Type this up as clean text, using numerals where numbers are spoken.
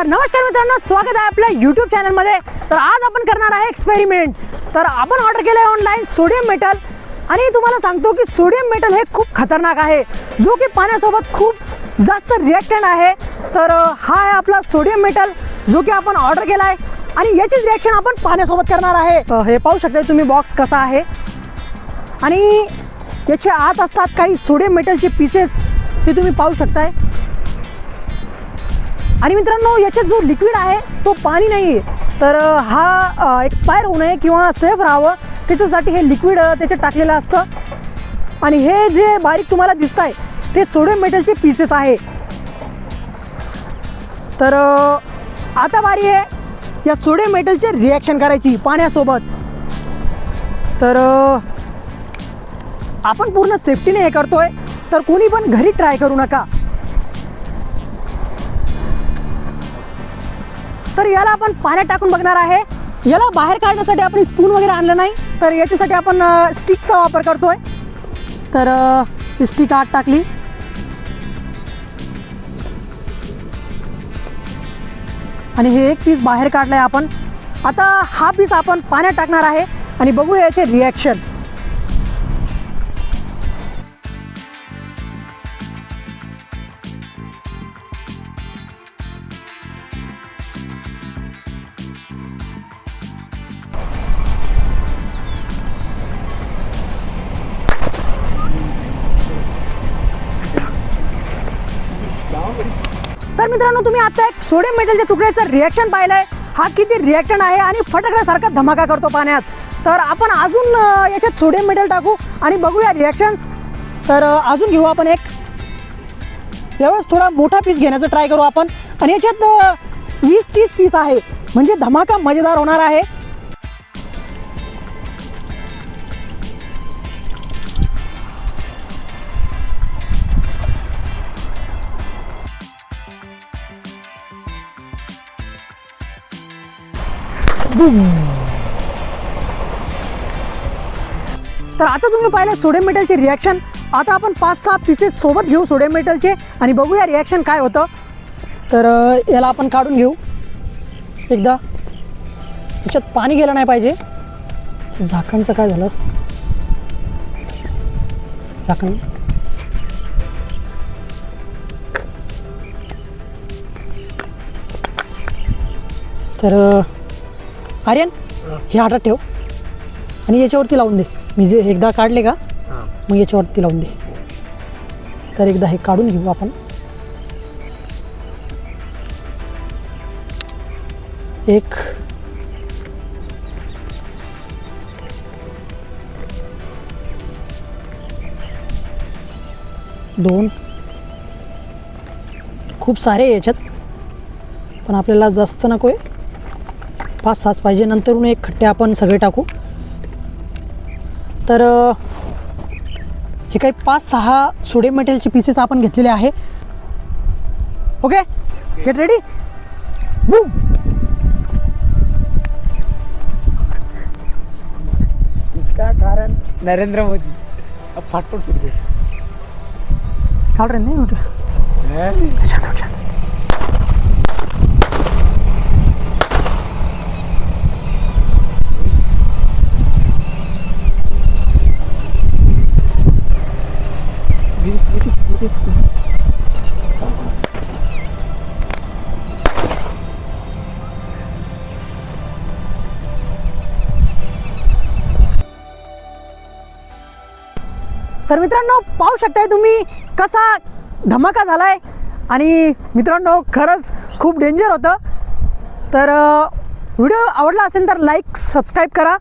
तर नमस्कार मित्रांनो, स्वागत आहे आपल्या यूट्यूब चॅनलमध्ये। तर आज आपण करणार आहे एक्सपेरिमेंट। तर आपण ऑर्डर केलं आहे ऑनलाईन सोडियम मेटल, आणि तुम्हाला सांगतो की सोडियम मेटल हे खूप खतरनाक आहे, जो की पाण्यासोबत खूप जास्त रिएक्टंट आहे। तर हा आहे आपला सोडियम मेटल, जो की आपण ऑर्डर केला आहे, आणि याचीच रिएक्शन आपण पाण्यासोबत करणार आहे। हे पाहू शकता तुम्ही बॉक्स कसा आहे, आणि याच्या आत असतात काही सोडियम मेटलचे पीसेस, ते तुम्ही पाहू शकताय। आणि मित्रांनो, याच्यात जो लिक्विड आहे तो पाणी नाही आहे, तर हा एक्सपायर होऊ नये किंवा सेफ राहावं त्याच्यासाठी हे लिक्विड त्याच्यात टाकलेलं असतं। आणि हे जे बारीक तुम्हाला दिसत आहे ते सोडियम मेटलचे पीसेस आहे। तर आता बारी आहे या सोडियम मेटलचे रिॲक्शन करायची पाण्यासोबत। तर आपण पूर्ण सेफ्टीने हे करतोय, तर कोणी पण घरी ट्राय करू नका। तर याला आपण पाण्यात टाकून बघणार आहे। याला बाहेर काढण्यासाठी आपण स्पून वगैरे आणलं नाही, तर याच्यासाठी आपण स्टिकचा वापर करतोय। तर ही स्टिक आत टाकली, आणि हे एक पीस बाहेर काढलाय आपण। आता हा पीस आपण पाण्यात टाकणार आहे आणि बघूया याचे रिॲक्शन। तर मित्रांनो, तुम्ही आता एक सोडियम मेटलच्या तुकड्याचं रिॲक्शन पाहिलंय, हा किती रिॲक्टंट आहे आणि फटाकड्यासारखा धमाका करतो पाण्यात। तर आपण अजून याच्यात सोडियम मेटल टाकू आणि बघूया रिॲक्शन्स। तर अजून घेऊ आपण एक, यावेळेस थोडा मोठा पीस घेण्याचं ट्राय करू आपण, आणि याच्यात 20-30 पीस आहे, म्हणजे धमाका मजेदार होणार आहे। तर आता तुम्ही पाहिलं सोडियम मेटलचे रिॲक्शन। आता आपण 5-6 पीसेस सोबत घेऊ सोडियम मेटलचे आणि बघूया रिॲक्शन काय होतं। तर याला आपण काढून घेऊ एकदा, याच्यात पाणी गेलं नाही पाहिजे। झाकणचं काय झालं, झाकण तर आर्यन हे हातात ठेव आणि याच्यावरती लावून दे। मी जे एकदा काढले का मग याच्यावरती लावून दे। तर एकदा हे काढून घेऊ आपण। एक, दोन, खूप सारे याच्यात, पण आपल्याला जास्त नकोय, 5-6 पाहिजे। नंतरून एक खट्टे आपण सगळे टाकू। तर हे काही 5-6 सोडियम मेटलचे पीसेस आपण घेतलेले आहे। Okay, get ready, boom. इसका कारण नरेंद्र मोदी। अब फाटफुट फिर दे चाल रहे नहीं उठ तर मित्रांनो, पाहू शकताय तुम्ही कसा धमाका झालाय। आणि मित्रांनो, खरंच खूप डेंजर होतं। तर व्हिडिओ आवडला असेल तर लाईक, सबस्क्राईब करा